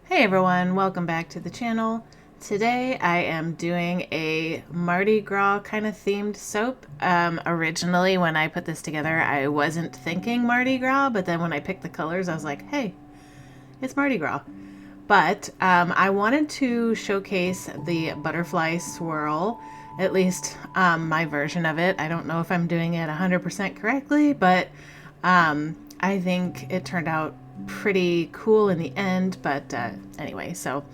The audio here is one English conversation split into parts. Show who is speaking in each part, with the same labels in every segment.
Speaker 1: Hey everyone, welcome back to the channel. Today I am doing a Mardi Gras kind of themed soap. Originally when I put this together I wasn't thinking Mardi Gras, but then when I picked the colors I was like, hey, it's Mardi Gras. But I wanted to showcase the butterfly swirl, at least my version of it. I don't know if I'm doing it 100% correctly, but I think it turned out pretty cool in the end. But anyway, so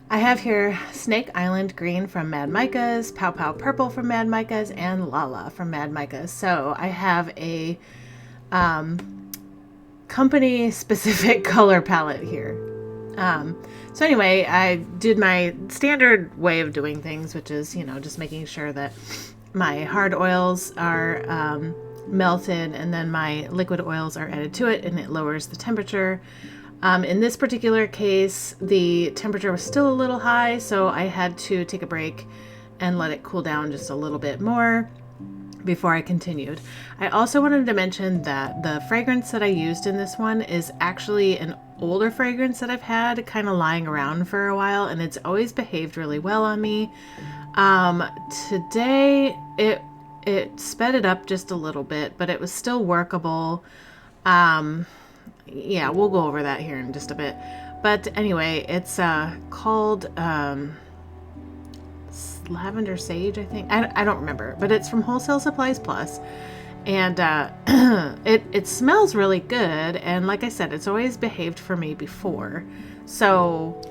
Speaker 1: I have here Snake Island Green from Mad Micas, Pow Pow Purple from Mad Micas, and Lala from Mad Micas. So I have a company specific color palette here. So anyway, I did my standard way of doing things, which is, just making sure that my hard oils are melted and then my liquid oils are added to it, and it lowers the temperature. In this particular case, the temperature was still a little high, so I had to take a break and let it cool down just a little bit more before I continued. I also wanted to mention that the fragrance that I used in this one is actually an older fragrance that I've had kind of lying around for a while, and it's always behaved really well on me. Today it sped it up just a little bit, but it was still workable. Yeah, we'll go over that here in just a bit. But anyway, it's called Lavender Sage, I think. I don't remember, but it's from Wholesale Supplies Plus, and it smells really good. And like I said, it's always behaved for me before, so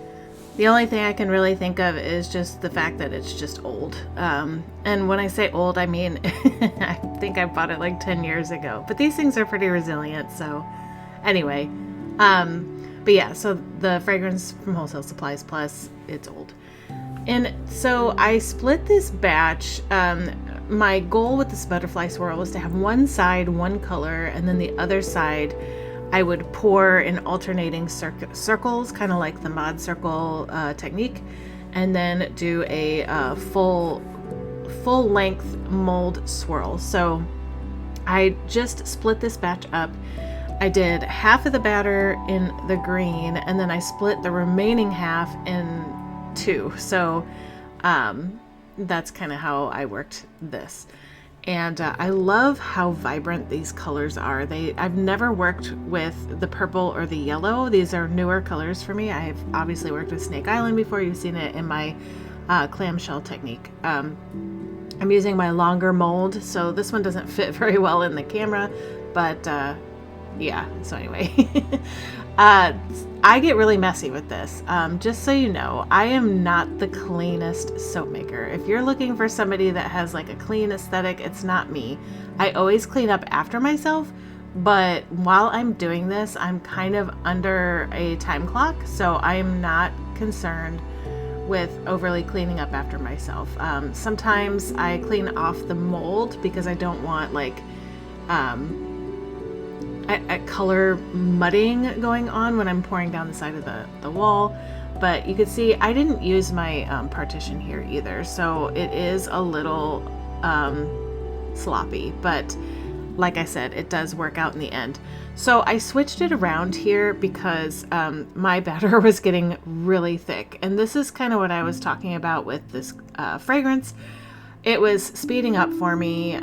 Speaker 1: the only thing I can really think of is just the fact that it's just old. And when I say old, I mean I think I bought it like 10 years ago. But these things are pretty resilient. So anyway, but yeah, so the fragrance from Wholesale Supplies Plus, it's old. And so I split this batch. My goal with this butterfly swirl was to have one side one color, and then the other side I would pour in alternating circles, kind of like the mod circle technique, and then do a full length mold swirl. So I just split this batch up. I did half of the batter in the green, and then I split the remaining half in two. So that's kind of how I worked this. And I love how vibrant these colors are. I've never worked with the purple or the yellow. These are newer colors for me. I've obviously worked with Snake Island before. You've seen it in my clamshell technique. I'm using my longer mold, so this one doesn't fit very well in the camera, but yeah, so anyway. I get really messy with this. Just so you know, I am not the cleanest soap maker. If you're looking for somebody that has like a clean aesthetic, it's not me. I always clean up after myself, but while I'm doing this, I'm kind of under a time clock, so I'm not concerned with overly cleaning up after myself. Sometimes I clean off the mold because I don't want like a color mudding going on when I'm pouring down the side of the wall. But you can see I didn't use my partition here either, so it is a little sloppy, but like I said, it does work out in the end. So I switched it around here because my batter was getting really thick, and this is kind of what I was talking about with this fragrance. It was speeding up for me.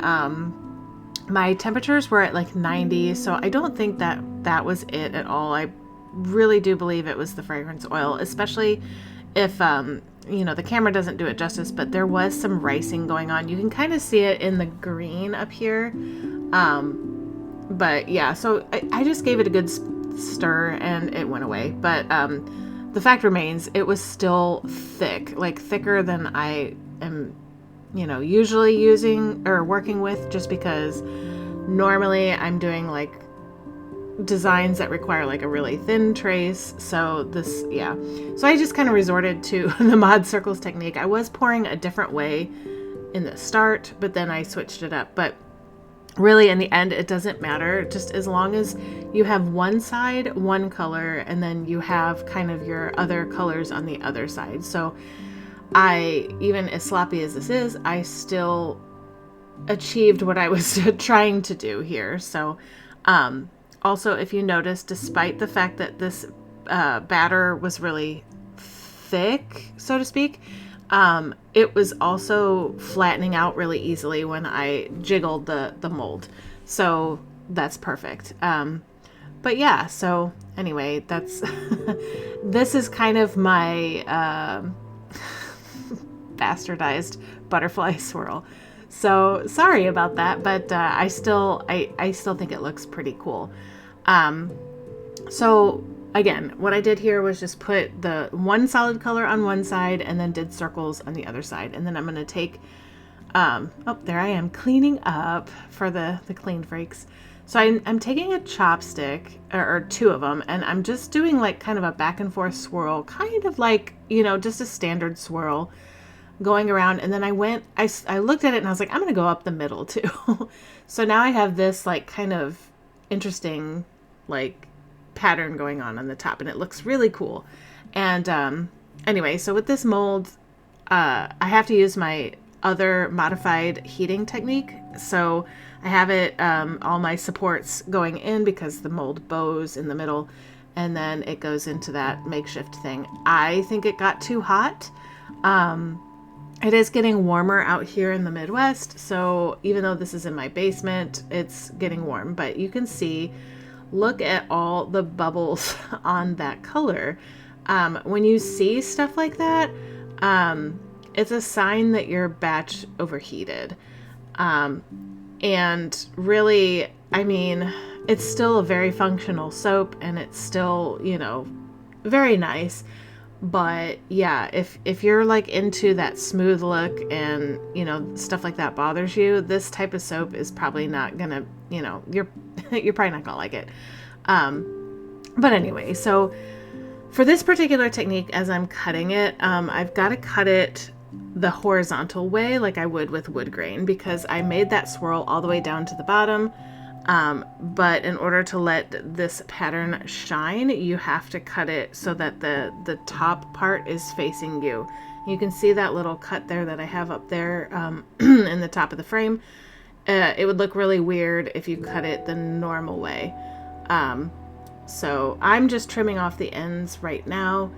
Speaker 1: My temperatures were at like 90, so I don't think that was it at all. I really do believe it was the fragrance oil, especially if, the camera doesn't do it justice, but there was some ricing going on. You can kind of see it in the green up here. But yeah, so I just gave it a good stir and it went away. But the fact remains, it was still thick, like thicker than I am usually using or working with, just because normally I'm doing like designs that require like a really thin trace. So this, yeah. So I just kind of resorted to the mod circles technique. I was pouring a different way in the start, but then I switched it up. But really in the end, it doesn't matter, just as long as you have one side, one color, and then you have kind of your other colors on the other side. So even as sloppy as this is, I still achieved what I was trying to do here. So, also, if you notice, despite the fact that this batter was really thick, so to speak, it was also flattening out really easily when I jiggled the mold. So that's perfect. But yeah, so anyway, that's this is kind of my bastardized butterfly swirl. So sorry about that, but I still think it looks pretty cool. So again, what I did here was just put the one solid color on one side and then did circles on the other side. And then I'm going to take, oh, there I am cleaning up for the clean freaks. So I'm taking a chopstick, or two of them, and I'm just doing like kind of a back and forth swirl, kind of like, you know, just a standard swirl going around. And then I looked at it and I was like, I'm going to go up the middle too. So now I have this like kind of interesting like pattern going on the top, and it looks really cool. And anyway, so with this mold, I have to use my other modified heating technique. So I have it, all my supports going in because the mold bows in the middle, and then it goes into that makeshift thing. I think it got too hot. It is getting warmer out here in the Midwest, so even though this is in my basement, it's getting warm. But you can see, look at all the bubbles on that color. When you see stuff like that, it's a sign that your batch overheated. And really, I mean, it's still a very functional soap, and it's still, you know, very nice. But yeah, if you're like into that smooth look and, you know, stuff like that bothers you, this type of soap is probably not gonna, you know, you're probably not gonna like it. But anyway, so for this particular technique, as I'm cutting it, I've got to cut it the horizontal way like I would with wood grain, because I made that swirl all the way down to the bottom. But in order to let this pattern shine, you have to cut it so that the top part is facing you. You can see that little cut there that I have up there in the top of the frame. It would look really weird if you cut it the normal way. So I'm just trimming off the ends right now.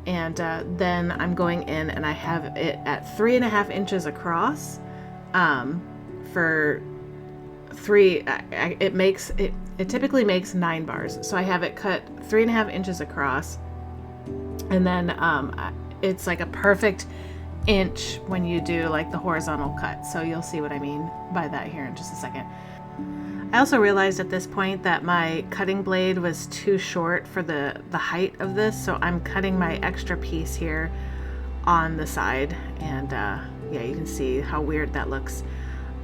Speaker 1: And then I'm going in and I have it at 3.5 inches across for three. It typically makes 9 bars. So I have it cut 3.5 inches across. And then it's like a perfect inch when you do like the horizontal cut. So you'll see what I mean by that here in just a second. I also realized at this point that my cutting blade was too short for the height of this, so I'm cutting my extra piece here on the side, and yeah, you can see how weird that looks.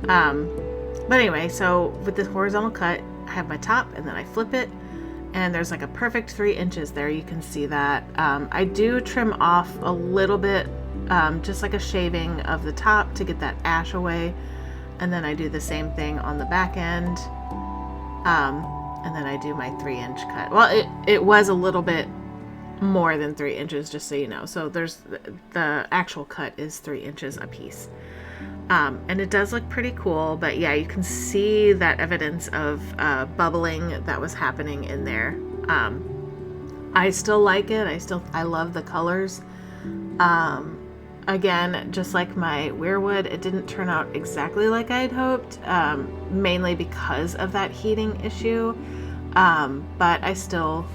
Speaker 1: But anyway, so with this horizontal cut, I have my top, and then I flip it, and there's like a perfect 3 inches there. You can see that. I do trim off a little bit, just like a shaving of the top to get that ash away. And then I do the same thing on the back end. And then I do my 3-inch cut. Well, it was a little bit more than 3 inches, just so you know. So there's the actual cut is 3 inches a piece. And it does look pretty cool, but yeah, you can see that evidence of bubbling that was happening in there. I still like it. I love the colors. Again, just like my weirwood, it didn't turn out exactly like I had hoped, mainly because of that heating issue. But I still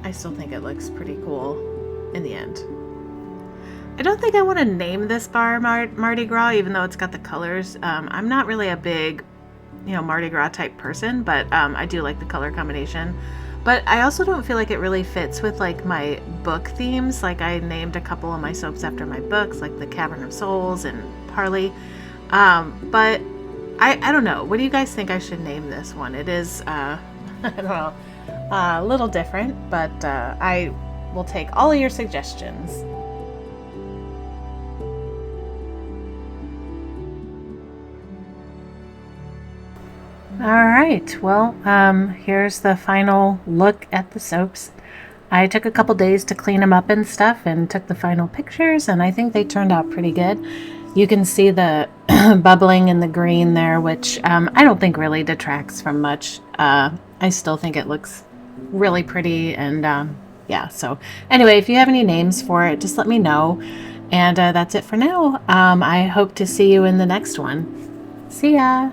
Speaker 1: think it looks pretty cool in the end. I don't think I want to name this bar Mardi Gras, even though it's got the colors. I'm not really a big, Mardi Gras type person, but I do like the color combination. But I also don't feel like it really fits with like my book themes. Like I named a couple of my soaps after my books, like the Cavern of Souls and Parley. But I don't know. What do you guys think I should name this one? It is, I don't know, a little different, but I will take all of your suggestions. All right, well, here's the final look at the soaps. I took a couple days to clean them up and stuff and took the final pictures, and I think they turned out pretty good. You can see the bubbling in the green there, which I don't think really detracts from much. I still think it looks really pretty, and Yeah, so anyway, if you have any names for it, just let me know. And that's it for now. I hope to see you in the next one. See ya.